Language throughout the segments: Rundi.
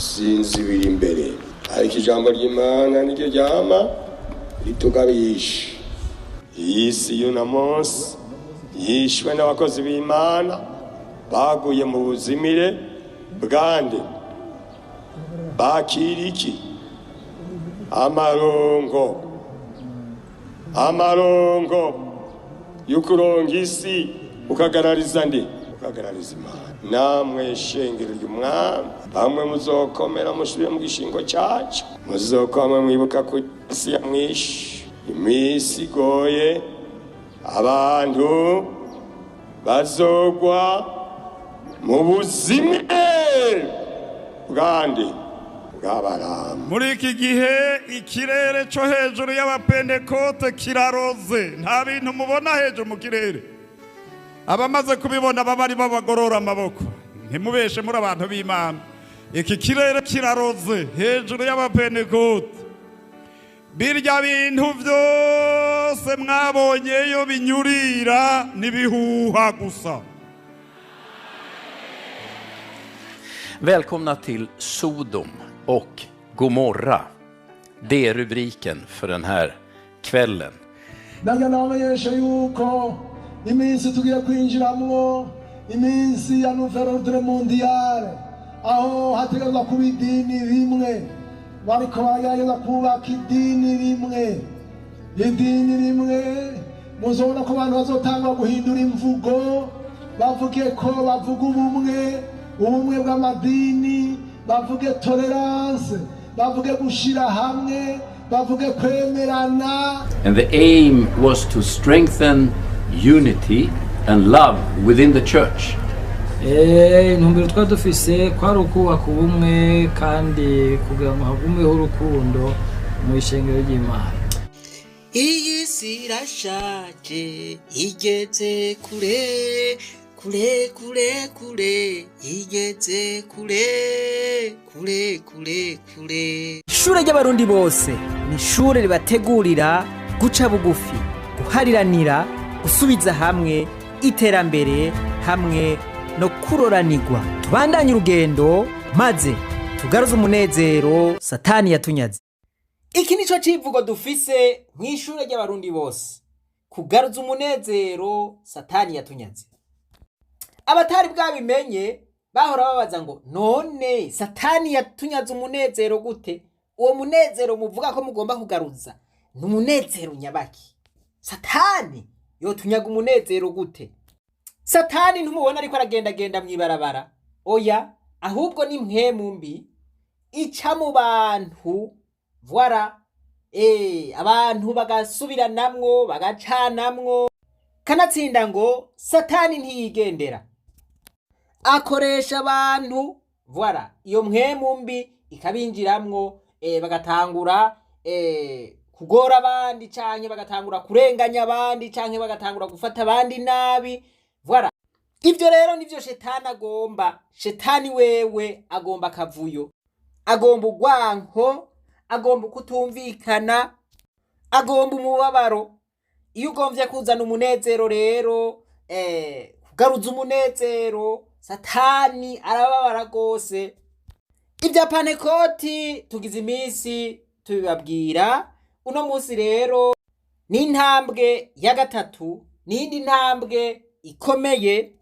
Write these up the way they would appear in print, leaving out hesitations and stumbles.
sinzi biri imbere, ariko ijambo ry'Imana niryo ryama ritugabisha. Iyi si y'uno munsi yishwe n'abakozi b'Imana baguye mu buzimire bwande, bakira iki? amarongo y'ukuronga isi ukagarariza ndi, ukagarariza Imana. Namwe shengero ry'umwami, bamwe muzokomera musubire mu gishingo cyacu, muzokomera mwibuka ku isi yamwishe, imisi igoye, abantu bazogwa mu buzimire bwande bw'abarama. Muri iki gihe ikirere cyo hejuru y'abapentekote kiraroze, nta bintu mubona hejuru mu kirere. Abamaze kubibona babari babagorora amaboko, ntimubeshe muri abantu b'Imana. Iki kirere kiraroze hejuru y'abapentekote. Birya bintu byose mwabonyeyo binyurira nibihuha gusa. Välkomna till Sodom och Gomorra. Det är rubriken för den här kvällen. Iminsi tugiye kwinjiramwo, iminsi ya nouvelle ordre mondiale, aho hategerezwa kuba idini rimwe, bariko baragenda kubaka idini rimwe. Muzobona ko abantu bazotangwa guhindura imvugo, bavuge ko bavuga ubumwe bw'amadini, bavuge tolerance, bavuge gushira hamwe, bavuge kwemerana. And the aim was to strengthen unity and love within the church. Intumbero twari dufise kwari ukubaka ubumwe kandi kugira ngo hagumeho urukundo mu ishengero ry'Imana. Iyi si irashaje igeze kure, igeze kure. Ishure ry'abarundi bose ni ishure ribategurira guca bugufi, guhariranira, gusubiza hamwe, iterambere hamwe no kuroranirwa. Tubandanye urugendo maze tugaruze umunezero Satani yatunyaze. Iki nico civugo dufise mw'ishure ry'abarundi bose, kugaruza umunezero Satani yatunyaze. Abatari bwabimenye bahora babaza ngo none Satani yatunyaze umunezero gute? Uwo munezero muvuga ko mugomba kugaruza ni umunezero nyabaki? Satani yotunyaga umunezero gute? Satani ntumubona ariko aragenda mwibarabara, oya, ahubwo ni mpwemu mbi ica mu bantu, voilà, abantu bagasubiranamwo, bagacanamwo. Kanatsinda ngo Satani ntiyigendera, akoresha abantu, voilà, iyo mpwemu mbi ikabinjiramwo, bagatangura kugora abandi, canke bagatangura kurenganya abandi, canke bagatangura gufata abandi nabi, voilà. Ivyo rero nivyo Shetani agomba. Shetani wewe agomba akavuyo, agomba urwanko, agomba kutumvikana, agomba umubabaro. Iyo ugomvye kuzana umunezero rero, kugaruza umunezero, Satani arababara gose. Ibya Pentekoti tugize iminsi tubibabwira. Uno munsi rero ni intambwe ya gatatu, n'indi ntambwe ikomeye.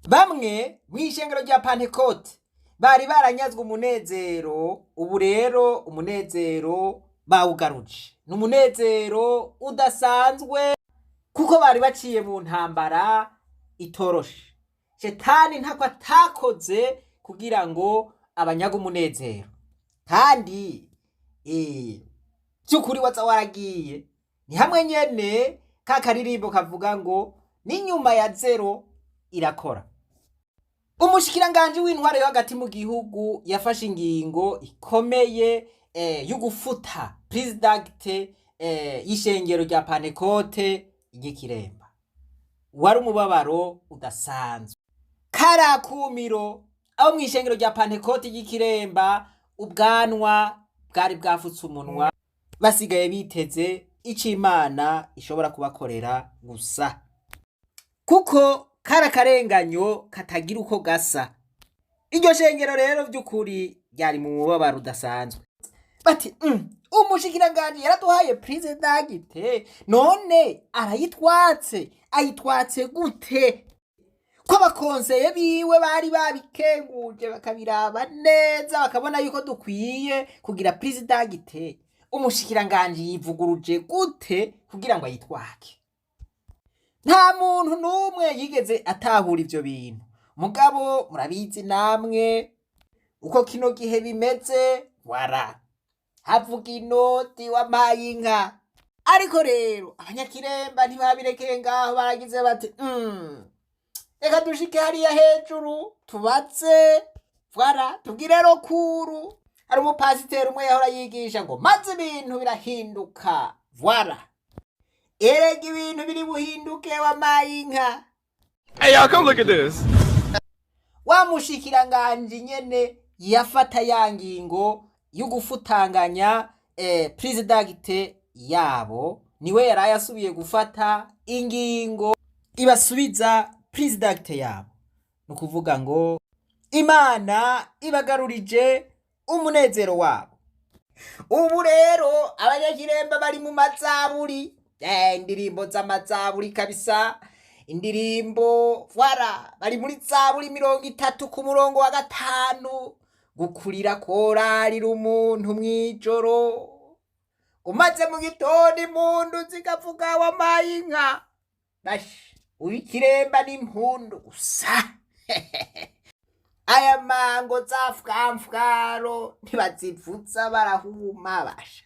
Bamwe mw'ishengero rya Pentekoti bari baranyazwe umunezero, ubu rero umunezero bawugaruje. Ni umunezero udasanzwe kuko bari baciye mu ntambara itoroshe. Shetani ntako atakoze kugira ngo abanyaga umunezero, kandi cyukuri waza waragiye. Ni hamwe nyene ka karirimbo kavuga ngo n'inyuma ya zero irakora. Umushikiranganje w'intware yo hagati mu gihugu yafashe ingingo ikomeye yo gufuta president y'ishengero rya Pentekote y'Ikiremba. Wari umubabaro udasanzwe, karakumiro aho mw'ishengero rya Pentekote y'Ikiremba ubwanwa bwari bwafutse umunwa, basigaye biteze ico Imana ishobora kubakorera gusa, kuko karakarenganyo katagira uko gasa. Iryo shengero rero by'ukuri ryari mu mubabaro udasanzwe bati umushikiranganji yaraduhaye presidagite none ayitwatse gute ko abakonseye biwe bari babikenguje bakabiraba neza bakabona yuko dukwiye kugira presidagite umushikiranganji yivuguruje gute kugira ngo ayitwake. Nta muntu n'umwe yigeze atahura ivyo bintu mugabo murabizi namwe uko kino gihe bimeze wara havuga inoti wampaye inka ariko rero abanyakiremba ntibabirekeye ngaho baragize bati reka dushike hariya hejuru tubatse wara tubwire rokuru hari umupasiteri umwe yahora yigisha ngo maze ibintu birahinduka wara erega ibintu biri buhinduke wampaye inka. Hey y'all, come look at this. Wa mushikiranganji nyene yafata ya ngingo y'ugufutanganya presidagite yabo niwe yaraye asubiye gufata ingingo ibasubiza presidagite yabo no kuvuga ngo Imana ibagarurije umunezero wabo. Ubu rero abanyakiremba bari mu mazaburi indirimbo z'amazaburi kabisa indirimbo wara bari muri zaburi 30 ku murongo wa 5 gukurira korari umuntu mwijoro umaze mu gitondo impundu zikavuga wampaye inka bash uyikiremba n'impundu gusa aya mango zafwamfwaro ntibazivutsa barahuma basha.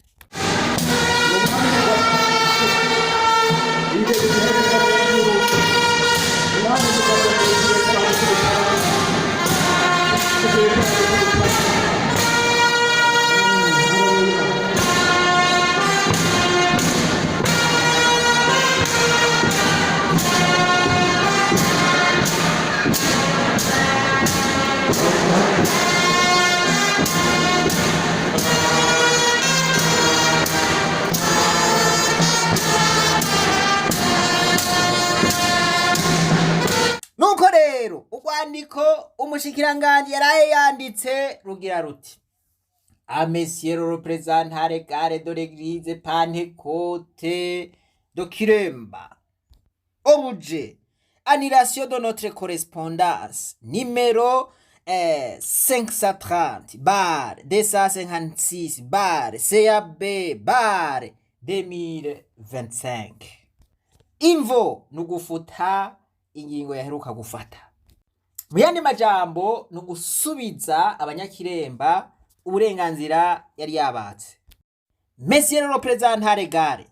Nuko rero urwandiko umushikiranganji yaraye yanditse rugira ruti à messieurs le représentant regard de l'église Pentecôte de KIREMBA au budget annulation de notre correspondance numéro 530 bar 256 bar CAB bar 2025 imvo nugufuta ingingo yaheruka gufata. Mu yandi majambo nugusubiza abanyakiremba uburenganzira yari yabatse. Monsieur le représentant regard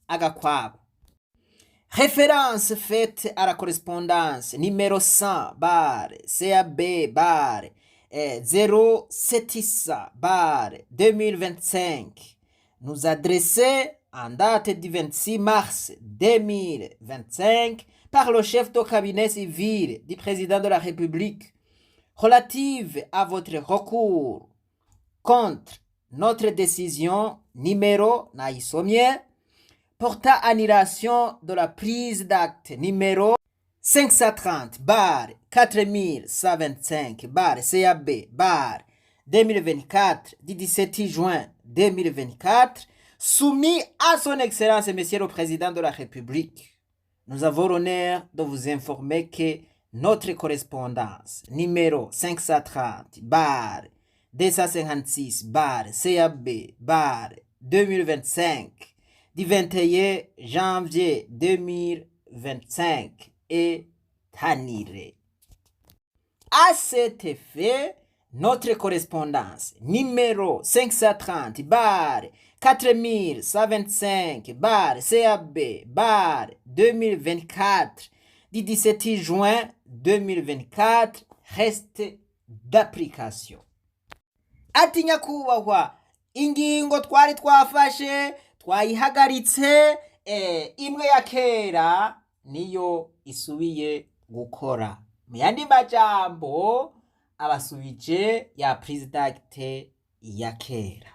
agakwabo référence faite à la correspondance numéro 100 bar CAB bar 076 bar 2025 nous adresser en date du 26 mars 2025 par le chef de cabinet civil du président de la République relative à votre recours contre notre décision numéro naïsomien portant annulation de la prise d'acte numéro 530 bar 4125 bar CAB bar 2024 du 17 juin 2024 soumis à son excellence monsieur le président de la République. Nous avons l'honneur de vous informer que notre correspondance numéro 530 bar 256 bar CAB bar 2025 du 21 janvier 2025 est annulée. À cet effet, notre correspondance numéro 530 bar 4125 bar CAB bar 2024 du 17 juin 2024 reste d'application. Ati nyakubahwa ingingo twari twafashe twayihagaritse imwe ya kera niyo isubiye gukora. Mu yandi majambo abasubije ya presidagite ya kera.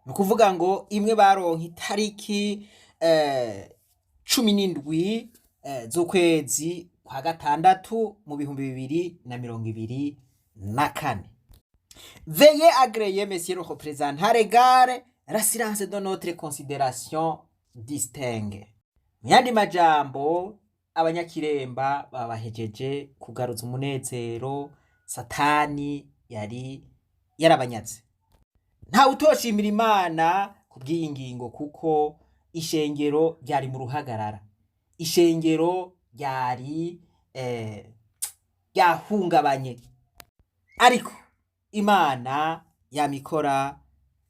Nukuvuga ngo imwe baronka itariki 17 z'ukwezi kwa gatandatu mu 2024. Veuillez agréer, monsieur le représentant, regarde la silence de notre considération distingue. Mu yandi majambo, abanyakiremba babahejeje kugaruza umunezero Satani yari yarabanyaze. Nta utoshimira Imana kubw'iyi ngingo kuko ishengero ryari mu ruhagarara. Ishengero ryari ryahungabanye. Ariko Imana yamikora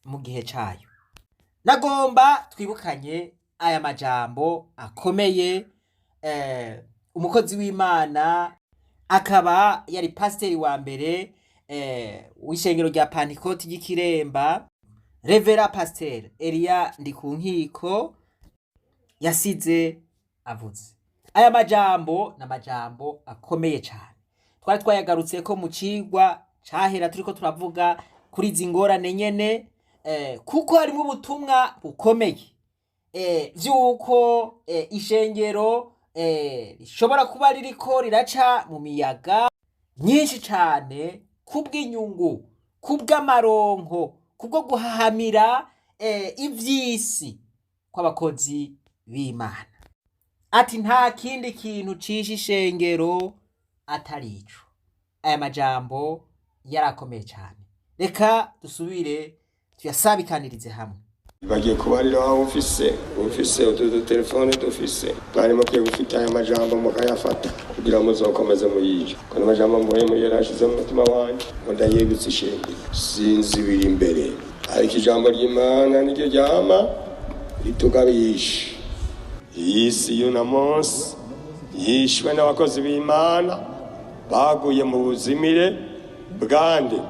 mu gihe cayo. Nagomba twibukanye aya majambo akomeye, umukozi w'Imana akaba yari pasiteri wa mbere w'ishengero rya Pantikoti ry'Ikiremba, Revera Pasiteri Elia Ndikunkiko yasize avuze. Aya majambo n'amajambo akomeye cyane. Twari twayagarutse ko mu cigwa cahera turiko turavuga kuri izi ngorane nyene, kuko harimo ubutumwa bukomeye vy'uko ishengero rishobora kuba ririko riraca mu miyaga myinshi cane kubw'inyungu, kubw'amaronko, kubwo guhahamira ivy'isi kw'abakozi b'Imana. Ati nta kindi kintu cisha ishengero atari ico. Aya majambo yarakomeye cyane. Reka dusubire tuyasabikanirize hamwe. Bagiye kubarira aho ufise utu telefone dufise, barimo kwiye gufita aya majambo mukayafata kugira muzokomeze muyiyo. Kandi amajambo muhemu yarashize mu mutima wanje ngo ndayibutse ishengero sinzi biri imbere, ariko ijambo ry'Imana niryo ryama ritugabisha. Iyi si y'uno munsi yishwe n'abakozi b'Imana baguye mu buzimire bwande,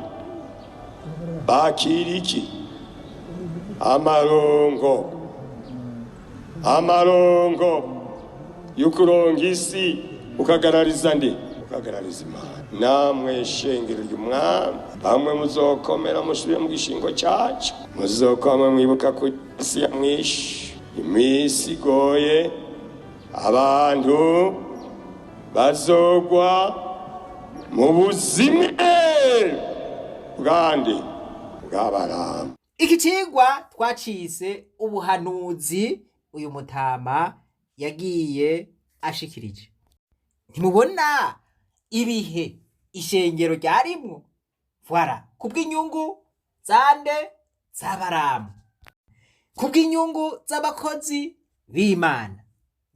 bakira iki? amarongo y'ukuronga isi ukagarariza ndi, ukagarariza Imana. Namwe shengero ry'Umwami, bamwe muzokomera musubire mu gishingo cyacu, muzokoma mwibuka ku isi yamwishe, imisi igoye, abantu bazogwa mu buzimire bwande bw'abaramba. Iki cigwa twacise ubuhanuzi uyu mutama yagiye ashikirije. Ntimubona ibihe ishengero ryarimwo? Voilà, kubw'inyungu zande z'abaramba, kubw'inyungu z'abakozi b'Imana.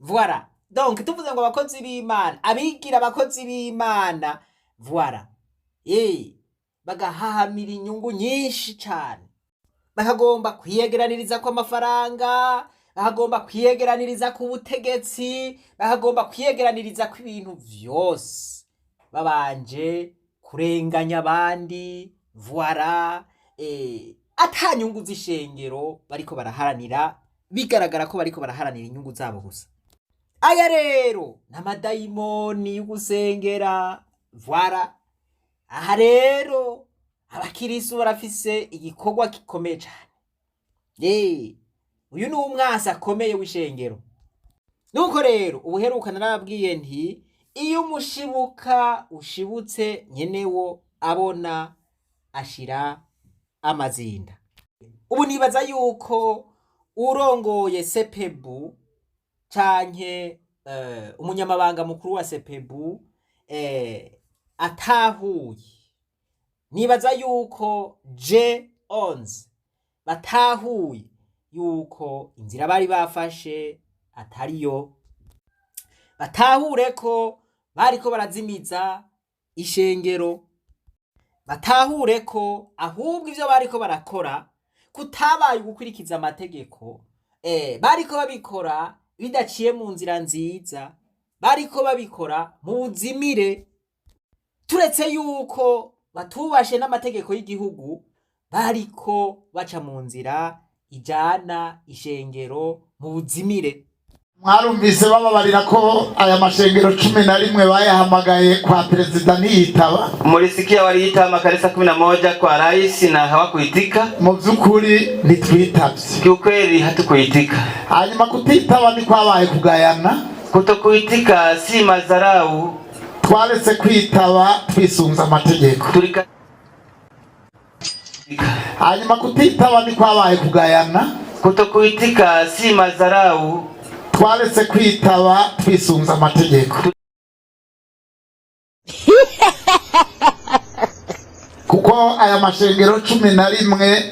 Voilà, donc tuvuze ngo abakozi b'Imana, abigira abakozi b'Imana, voilà, bagahahamira inyungu nyinshi cane. Bakagomba kwiyegeraniriza ku amafaranga, bakagomba kwiyegeraniriza ku butegetsi, bakagomba kwiyegeraniriza ku ibintu vyose, babanje kurenganya abandi. Voilà, ata nyungu z'ishengero bariko baraharanira, bigaragara ko bariko baraharanira inyungu zabo gusa. Aya rero n'amadayimoni y'ugusengera. Voilà, aha rero abakirisu barafise igikorwa gikomeye cyane. Uyu ni umwasi akomeye w'ishengero. Nuko rero ubuheruka narababwiye nti iyo umushibuka ushibutse nyenewo abona ashira amazinda. Ubu nibaza yuko urongoye sepebu canke umunyamabanga mukuru wa sepebu atahuye. Nibaza yuko J11 batahuye yuko inzira bari bafashe atariyo, batahure ko bariko barazimiza ishengero, batahure ko ahubwo ivyo bariko barakora kutabaye gukurikiza amategeko, bariko babikora bidaciye mu nzira nziza, bariko babikora mu buzimire. Turetse yuko batubashe n'amategeko y'igihugu, bariko baca mu nzira ijana ishengero mu buzimire. Mwarumvise bababarira ko aya mashengero 11 bayahamagaye kwa perezida ntiyitaba. Mulisikia waliita makanisa 11 kwa rais na hawakuitika. Mu byukuri ntitwitavye. Kiukweli hatukuitika. Hanyuma kutitaba ni kwabaye kugayana. Kutokuitika si mazarau. Twaretse kwitaba twisunza amategeko. hanyuma kutitaba ni kwabaye kugayana. Kutokuitika si madharau, twaretse kwitaba twisunza amategeko. Kuko aya mashengero 11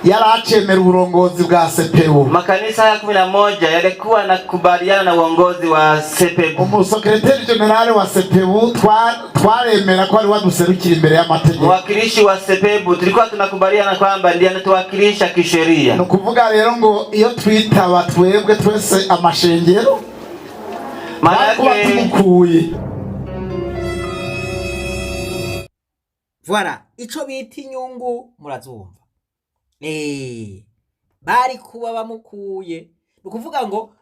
yaracemera uburongozi bwa CPU. Makanisa ya 11 yalikuwa nakubaliana na uongozi wa CPU. Umusekretari general wa CPU twaremera ko ari waduserukira imbere y'amategeko. Mwakilishi wa CPU tulikuwa tunakubaliana kwamba ndiye anatuwakilisha kisheria. No kuvuga rero ngo iyo twitaba twebwe twese amashengero manake Voilà, ico bita inyungu murazumva. Bari kuba bamukuye. Nukuvuga ngo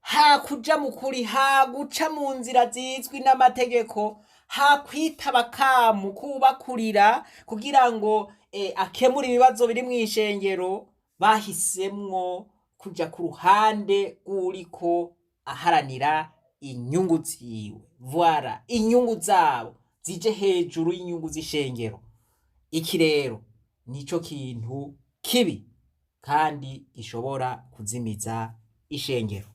hakuja mukuri, haguca mu nzira zizwi n'amategeko, hakwitaba kamu kubakurira kugira ngo akemura ibibazo biri mw'ishengero, bahisemwo kuja ku ruhande uriko aharanira inyungu ziwe. Voilà, inyungu zabo zije hejuru y'inyungu z'ishengero. Iki rero nico kintu kibi kandi gishobora kuzimiza ishengero.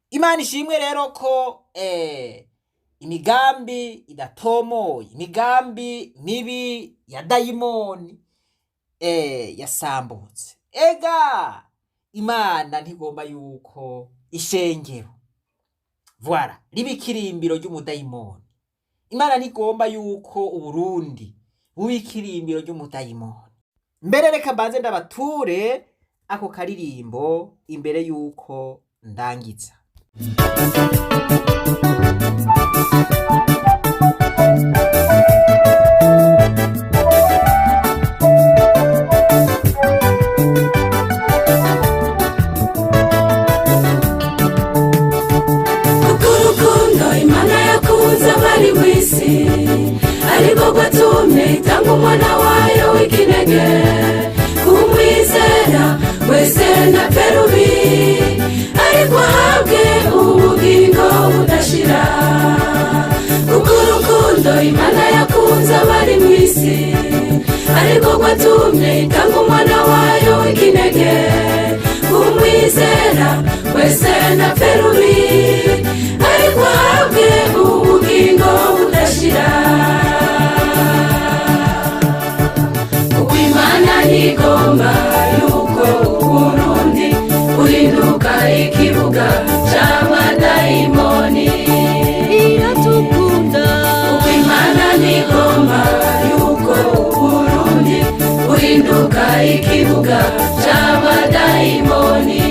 Imana ishimwe rero ko imigambi idatomoye, imigambi mibi ya dayimoni yasambutse. Ega Imana ntigomba yuko ishengero voilà riba ikirimbiro ry'umudayimoni. Imana ntigomba yuko Uburundi buba ikirimbiro ry'umudayimoni. Mbere reka mbanze ndabature ako karirimbo imbere yuko ndangiza. Urukundo Imana yakunze abari w'isi, ariko gwatumye itanga umwana wayo w'ikinege, kumwizera wese ntapfe rubi, ariko ahabwe ubugingo budashira. Urukundo Imana yakunze abari mw'isi, ariko gwatumye itanga umwana wayo w'ikinege, kumwizera wese ntapfe rubi, ariko ahabwe ubugingo budashira. Kuko Imana ntigomba yuko Uburundi buhinduka ikibuga c'abadayimoni. Iradukunda. Kuko Imana ntigomba yuko Uburundi buhinduka ikibuga c'abadayimoni.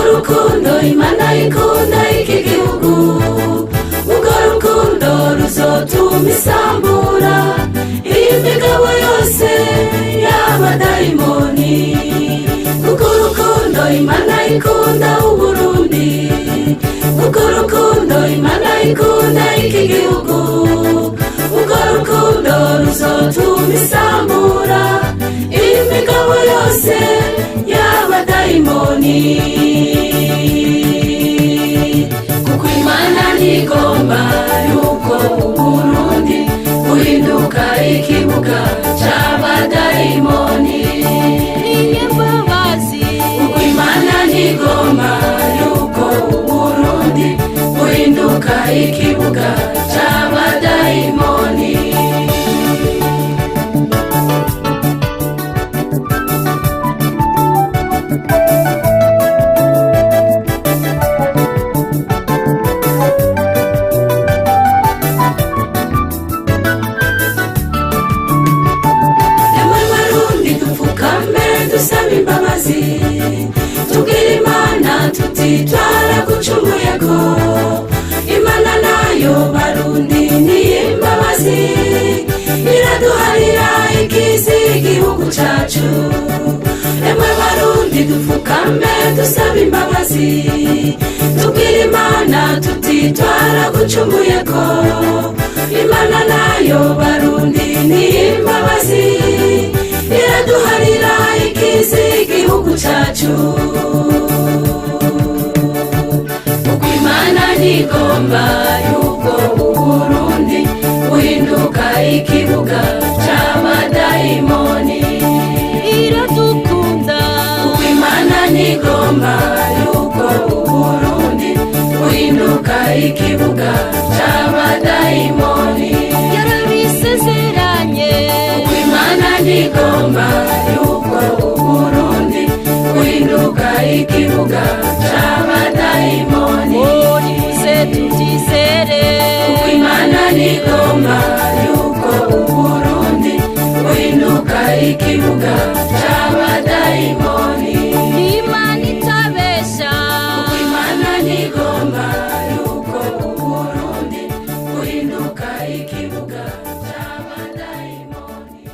Urukundo Imana ikunda iki gihugu, urwo rukundo ruzotuma isambura imigabo yose y'abadayimoni. Kuko urukundo Imana ikunda Uburundi, urwo rukundo Imana ikunda iki gihugu, urwo rukundo ruzotuma isambura imigabo yose y'abadayimoni. Kuko Imana ntigomba yuko Uburundi buhinduka ikibuga c'abadayimoni. Kuko Imana ntigomba yuko Uburundi buhinduka ikibuga c'abadayimoni. Tubwire Imana tutitwara gucumuyeko. Imana nayo Barundi ni imbabazi, iraduharira ikizi igihugu cacu. Emwe Barundi dupfukame dusaba imbabazi, tubwire Imana tuti twaragucumuyeko imana nayo barundi n'imbabazi iraduharira ikizi igihugu cacu kuko imana ntigomba yuko uburundi buhinduka ikibuga c'abadayimoni iradukunda kuko imana ntigomba yuko uburundi buhinduka ikibuga c'abadayimoni yarabisezeranye kuko imana ntigomba yuko uburundi buhinduka ikibuga c'abadayimoni nimuze tutizere kuko imana ntigomba yuko uburundi buhinduka ikibuga c'abadayimoni imana itabesha kuko imana ntigomba yuko uburundi buhinduka ikibuga c'abadayimoni.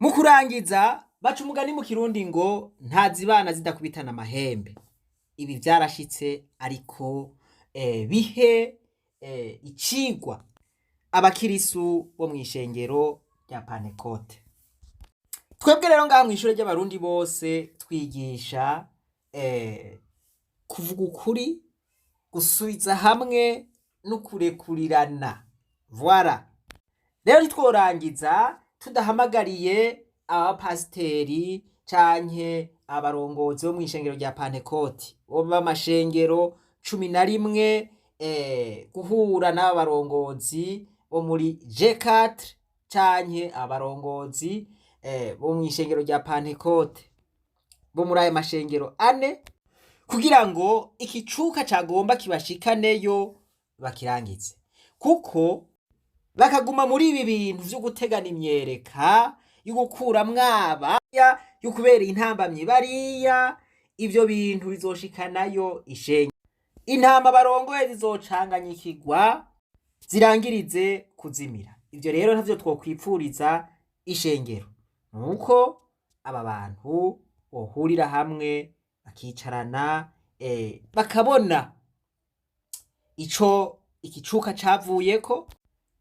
Mu kurangiza baca umugani mu kirundi ngo ntazibana zidakubitana amahembe. Ibi byarashitse ariko bihe icigwa abakirisu bo mu ishengero rya Pantekote. Twebwe rero ngaha mu ishure ry'abarundi bose twigisha kuvuga ukuri, gusubiza hamwe no kurekurirana. Voilà. Rero ntitworangiza tudahamagariye abapasiteri canke abarongozi bo mu ishengero rya Pantekote bo b'amashengero 11 guhura n'abarongozi bo muri G4 canke abarongozi bo mu ishengero rya Pantekote bo muri aya mashengero 4 kugira ngo ikicuka cagomba kibashikaneyo bakirangize, kuko bakaguma muri ibi bintu vyo gutegana imyereka y'ugukura mwaba y'ukubera intambamye bariya, ivyo bintu bizoshikanayo ishengero. Intama barongoye zizocanganyikirwa zirangirize kuzimira. Ivyo rero ntavyo twokwipfuriza ishengero, nuko aba bantu bohurira hamwe bakicarana bakabona ico ikicuka cavuyeko,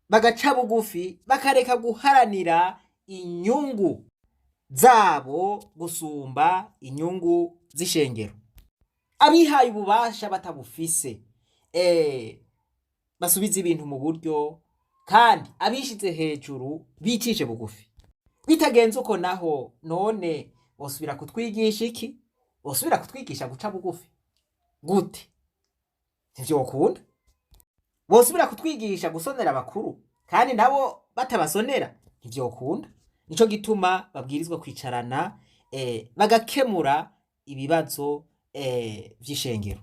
bagaca bugufi bakareka guharanira inyungu zabo gusumba inyungu z'ishengero. Abihaye ububasha batabufise basubiza ibintu mu buryo, kandi abishize hejuru bicishe bugufi. Bitagenze uko naho none bosubira kutwigisha iki? Bosubira kutwigisha guca bugufi gute? Ntivyokunda. Bosubira kutwigisha gusonera abakuru kandi nabo batabasonera? Ntivyokunda. Nico gituma babwirizwa kwicarana bagakemura ibibazo vy'ishengero.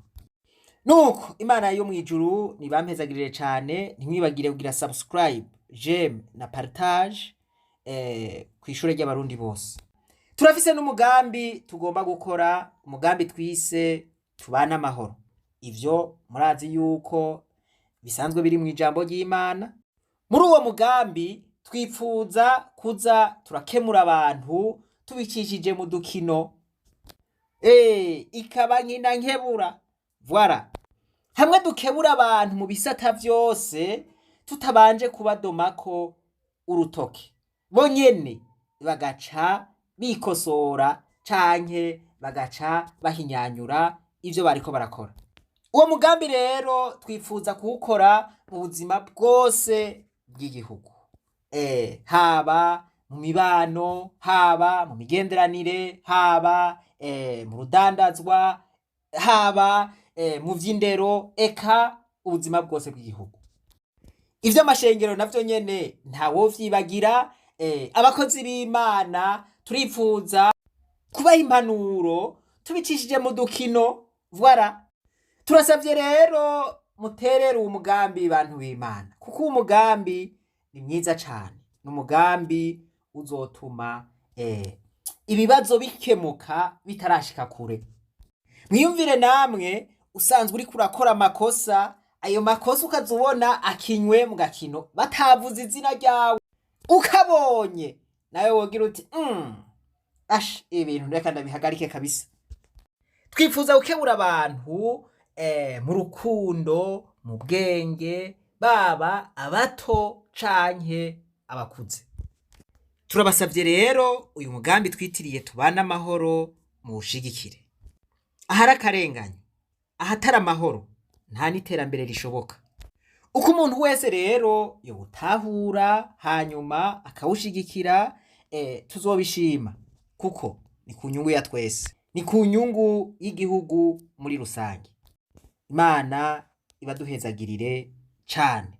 Nuko Imana yo mwijuru nibampezagirire cane, ntimwibagire kugira subscribe, j'aime na partage kw'ishure ry'abarundi bose. Turafise n'umugambi tugomba gukora, umugambi twise tubana amahoro. Ivyo murazi yuko bisanzwe biri mu ijambo ry'Imana. Muri uwo mugambi twipfuza kuza turakemura abantu tubicishije mu dukino ikaba nkina nkebura. Voilà. Hamwe dukebura abantu mu bisata vyose tutabanje kubadomako urutoke, bonyene bagaca bikosora canke bagaca bahinyanyura ivyo bariko barakora. Uwo mugambi rero twifuza kuwukora mu buzima bwose bw'igihugu, haba mu mibano, haba mu migenderanire, haba mu rudandazwa, haba mu vy'indero, eka ubuzima bwose bw'igihugu. Ivyo amashengero navyo nyene ntawo vyibagira. Abakozi b'Imana turifuza kubaha impanuro tubicishije mu dukino. Voilà. Turasavye rero muterere uwo mugambi bantu b'Imana, kuko uwo mugambi ni mwiza cane. N'umugambi uzotuma ibibazo bikemuka bitarashika kure. Mwiyumvire namwe usanzwe uri kurakora amakosa, ayo makosa ukazubona akinywe mu gakino batavuze izina ryawe, ukabonye nawe wogira uti ibintu reka ndabihagarike kabisa. Twifuza gukebura abantu mu rukundo mu bwenge baba abato canke abakuze. Turabasavye rero uyu mugambi twitiriye tubana amahoro mu ushigikire. Ahari akarenganyo, ahatari amahoro nta n'iterambere rishoboka. Uko umuntu wese rero yobutahura hanyuma akawushigikira, tuzobishima kuko ni ku nyungu ya twese, ni ku nyungu y'igihugu muri rusange. Imana ibaduhezagirire cane.